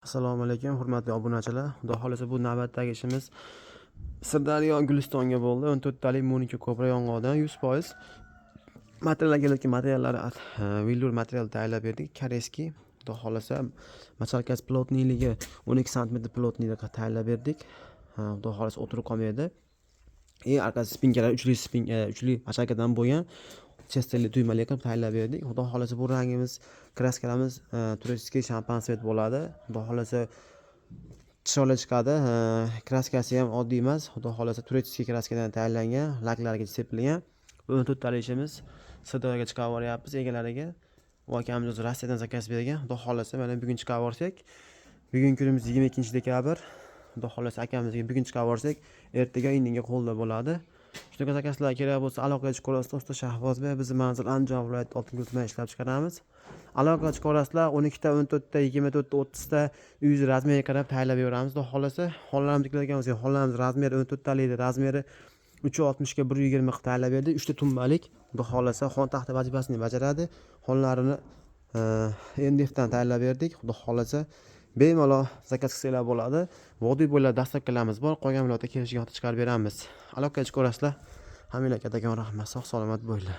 Assalomu alaykum, hurmatli obunachilar. Xudo xolasa bu navbatdagi ishimiz Sirdaryo Gulistonga bo'ldi. 14 talik Mo'nika ko'pra yong'oqdan 100%. Materialga kelayotgan materiallar villur material tayyorlab berdik. Koreyskiy. Xudo xolasa machalkasi plotniyligi 12 sm plotniyda tayyorlab berdik. Xudo xolasa o'tirib qolmaydi. Arkasi spinkalar uchli machalkadan bo'lgan chesterli tuymali qilib tayyorlab berdik. Xudo xolasa bu rangimiz, kraskalarimiz turistskiy shampanset bo'ladi. Xudo xolasa chiroyli chiqadi. Kraskasi ham oddiy emas. Xudo xolasa turistskiy kraskadan tayyorlangan, laklarga sepilgan. Bu 14 talik ishimiz Sirdaryoga chiqarib boryapmiz egalariga. Bu akamiz o'zi Rossiyadan zakaz bergan. Xudo xolasa mana bugun chiqarib borsak, bugun kunimiz 22-dekabr. Xudo xolasa akamizga bugun chiqarib borsak, ertaga indinga qo'lda bo'ladi. Shunaqa zakazlar kerak bo'lsa aloqaga chiqib ko'rasizlar. Usta Shahbozbek, biz manzil Andijon viloyati Oltinko'l tumanida ishlab chiqaramiz. Aloqaga chiqib ko'rasizlar. 12 ta, 14 ta, 24 ta, 30 ta uyingiz razmeriga qarab tayyorlab beramiz. Xudo xolasa xonlarimiz keladigan bo'lsa, xonlarimiz razmeri 14 talikda, razmeri 360 ga 120 qilib tayyorlab berdik. 3 ta tumbalik. Xudo xolasa xon taxta vazifasini bajaradi. Xonlarini MDFdan tayyorlab berdik. Xudo xolasa bemalol zakaz qilsanglar bo'ladi. Vodiy bo'ylab dastavkalarimiz bor. Qolgan viloyatga kelishiga chiqarib beramiz. Aloqaga chiqib ko'rasizlar. Hammaga kattakon rahmat. Sog' salomat bo'linglar.